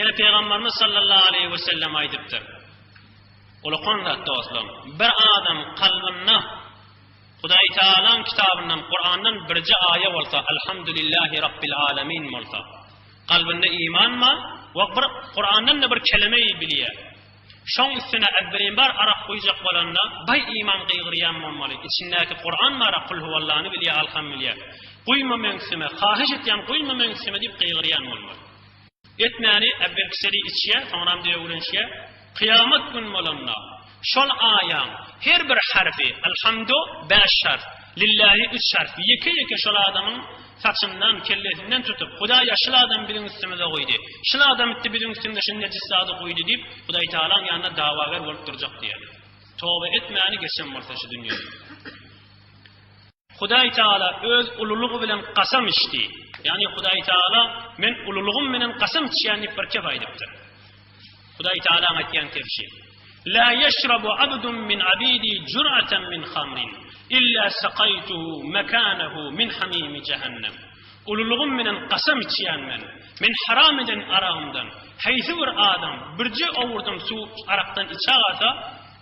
Yine Peygamberimiz sallallahu aleyhi ve sellem aydıptır. Uluqan dostum, bir adam kalbinna Hudaý Taala'nın kitabından, Kur'an'dan birce ayet olsa, elhamdülillahi rabbil alamin olsa, kalbinde iman mı? Ve Kur'an'dan da bir kelimeyi biliyor. Şoň üstüne edbirin bar araq koyacak bolanda, bay iman qıygıryan bolmaly. İçindäki Kur'an mı araq kul huwallahny biliyor, alhamdülillah. Kuyma meňsime, hahiş etýän kuyma meňsime diýip qıygıryan bolmaly. Etmäni ebberkiseli içiye, soňram diýe ulanşya, kıyamet gün bolanda. Şol aýan her bir harfi elhamdu 5 şart, lillahi 3 şart. Ýeke şol adamyň saçından, kellesinden tutup, Hudaý şol adam bilen üstümize goýdy. Şol adam bitti bilen üstünde şu necis zady goýdy diýip Hudaý Taala'nın ýanyna dawagar bolup durjak diýer. Tawba etmäni geçen bolsa şu dünýäde. Hudaý Taala öz ululugy bilen qasam içdi. Yani Hudaý Taala men ululugum menen qasam içýän bir kep aýdypdyr. Hudaý Taala aýtýan kepşi: "La yashrabu 'abdun min 'abidi jur'atan min khamrin illa saqaytuhu makanahu min hamim cehennem." Ululugum menen qasam içýän men haram eden arağımdan haýsy bir adam birje owurdum su arakdan içägata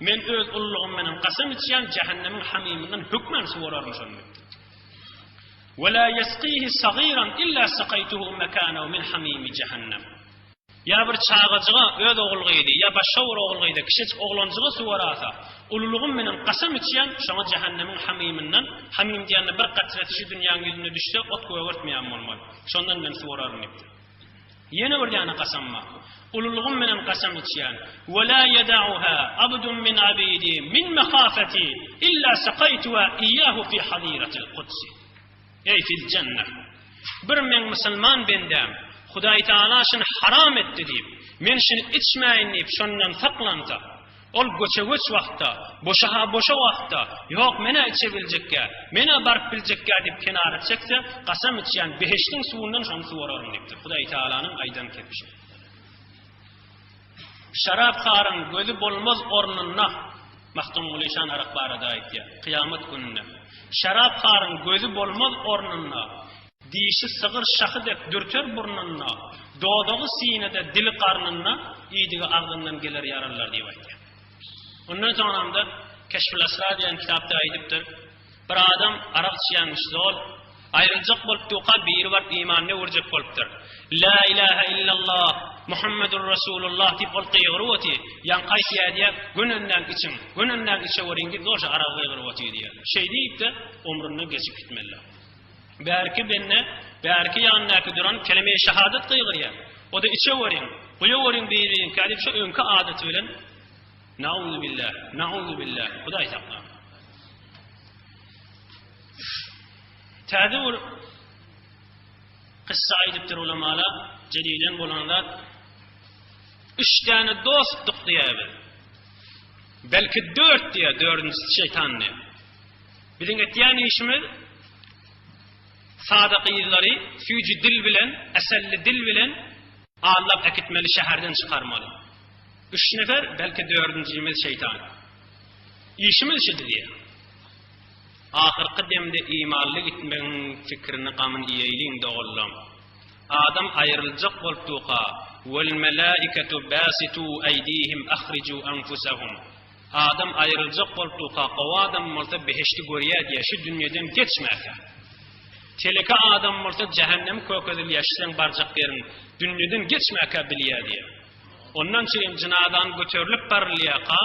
men öz ululugum menen qasam içýän cehennemin hamiminden hükmen su wararym şonda. "Ve la yasqihi saghiran illa saqaytuhu makanahu min hamim cehennem." Ya bir çağıcığa öz oğulgydy, ya başga bir oğulgydy, kiçik oğlanjyga su warasa, ululugum menen qasam içýän şoňa cehennemin hamiminden, hamim diýende bir qatrati şu dünýäň ýüzüne düşse, ot göwürtmeýän bolmaly. Şondan men su wararym diýipdir. Yine bir ýana qasamma. Ululugum menen qasam içýän, "Ve la yad'uha 'abdun min 'abidi min makhafati illa saqaytuha iyyahu fi hadiratil quds." Ey fil cennet. Bir men musulman bendem Hudaý Taala şunu haram etdi diýip, men şunu içmeýin diýip şondan saklanta. Ol göçe-göç wagtda, boşa wagtda, ýok mene içebiljekkä, mene barp biljekkä diýip kenara çekse, qasam içýän beheştiň suwundan şonu suwararym diýipdir. Hudaý Taala'nın aýdan kepişi. Şarap xarın gözü bolmaz ornuna Mahtum Ulişan Araq barada aýtdy. Kıyamet gününde. Şarap xarın gözü bolmaz ornuna dişi sığır şahı dep dürter burnuna, doğdağı sinede dili qarnına, iydiği ağzından gelir yararlar diye aýtdy. Ondan sonra da Keşful Esrar diyen kitapta aýdypdyr. Bir adam arak içýän zol, ayrıljak bolup tuqa bir var imanne urjak bolupdyr. La ilahe illallah Muhammedur Resulullah diýip ol qyýgyrwati, yan qaýsy ýa gününden içe weringi doşa arak qyýgyrwati diýer. Şey diýip de ömrüni geçip gitmeli. Belki belki yanındaki duran kelime-i şehadet qıygıryan. O da içe varin, kuya varin beyirin, kadip şu önkü adet bilen, na'udhu billah, bu da aytaklar. Tadivur, kıssa aydiptir ulamala, celiden bulanlar, 3 tane dostluk diyebilir. Belki 4 diye, 4. şeytan ne? Bilin etdiyen işimiz, Sadıqiyları süyücü dil bilen, eselli dil bilen ağırlap ekitmeli, şehirden çıkarmalı. 3 nefer, belki 4. şeytan. İşimiz şudur diye. Ahirki demde imanlı gitmenin fikrini qamın iyeyliğinde oğullam. Adam ayrılacak bolup tuqa. Vel melaiketu basitu eydihim ahricu enfusahum. Adam ayrılacak bolup tuqa. O adam molta beheşti görüye diye şu dünyadan geçmeka. Teleka adam molta cehennem köküdür yaşayan barcak yerin dünyadan geçmeka biliye diye. Ondan çeyim cinadan götürülüp barılıyaka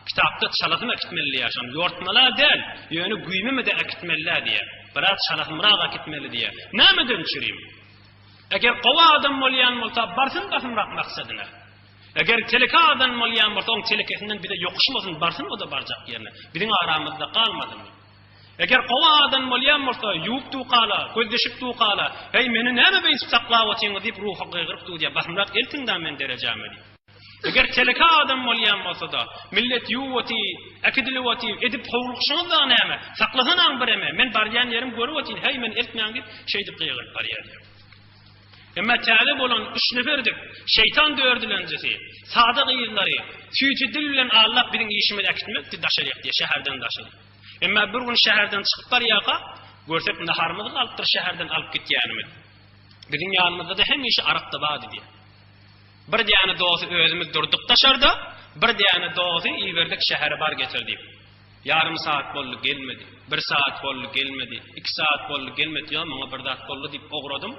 kitapta çalatım ekitmeli yaşam. Yortmalar değil, yönü güyümü de ekitmeliler diye. Biraz çalatımrağa ekitmeli diye. Ne mi dönçüreyim? Eğer kova adam molyan molta barsın kasımrak maksadına. Eğer teleka adam molyan molta onun telekesinden bir de yokuşmasın barsın o da barcak yerine. Bizim aramızda kalmadı mı? Eğer kova adam molyan molta yuup tuqala, gözdeşip tuqala, hey meni näme beýsip saklawatyň diýip ruhy gıygırıp diýip basmrak eltiňden men derejäme diýip. Eğer teleka adam molyan bolsa da millet yuwati, akidilwati edip howrukşyny da näme? Saklasaň bireme, men barýan ýerim görüwatyn, hey men eltmäň diýip şeýdi gıygırıp barýar. Emma talip olan 3 neferdik. Şeytan dördülencesi. Sadık ýyllary, süýçi dil bilen Allah biziň işimizi akitmekdi daşaryk diye şäherden daşady. Emma bir gün şäherden çykyp barýaka, görsek naharmyzy alypdyr şäherden alyp gitýänimiz. Biziň ýanymyzda da hemişe arakda bady diye. Bir diyani dostu özümüz durduk taşarda, bir diyani dostu iverdik şehre bar getirdik. Yarım saat bollu gelmedi, 1 saat bollu gelmedi, 2 saat bollu gelmedi ya, bana bir saat bollu deyip oğradım.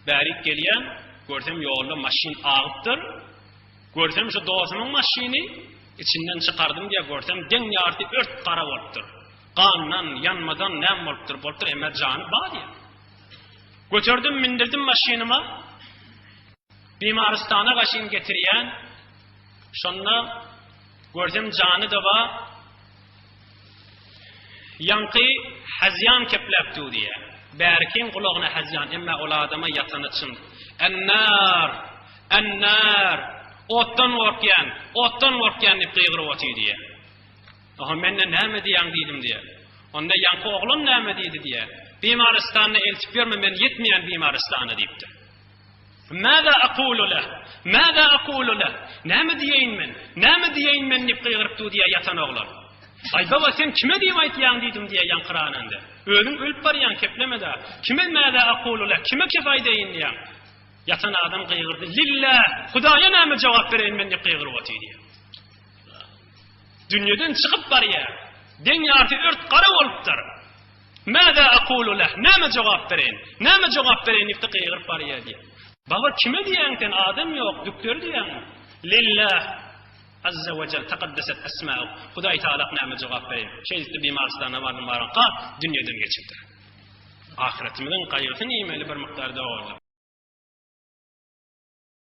Bärik gelýän, görsem ýolda maşin agypdyr. Görsem şu dostumun maşini içinden çıkardım diye görsem den ýarty ört gara bolupdyr. Gandan, yanmadan näm bolupdyr, emma jany bar diýär. Götürdüm, mindirdim maşinima. Bimaristana gaşyn getirýän. Şonda görsem jany da bar. Yankı hazyan keplepdi diye. Berkin kulağına hazyan emma ol adama yatanıçın. Ennar, ottan vorkyan dip gıygırıp diye. Aha menne näme diýän diýdim diye. Onda yankı oğlum näme diýdi diye. Bimaristana eltip berme men yetmeýän bimaristana diýipdi. Mâza aqulu leh? Näme diýeýin men dip gıygırıpdy diye yatan oğlan. Ay baba sen kime diyeyim aytyan dedim diye yankıranında. Ölüm ölüp baryan keplemede. Kime mâle aqulu leh? Kime kefaydeyin diye. Yatan adam gıygırdı. Lillah. Hudaya näme cevap vereyim men diye gıygırıp diye. Dünyadan çıkıp barya. Den yartı ört qara olupdyr. Mâle aqulu leh? Näme cevap vereyim? Näme cevap vereyim diye gıygırıp barya diye. Baba kime diýäňden adam ýok, dükler diýäň. Lillah. Azza ve Celle tekaddeset esma'u. Hudaý Taala näme jogap berýär. Şeýdi bimaristana barym baranqa dünýeden geçipdir. Ahiretimizin gaýrysy nimeli bir mikdarda boldy.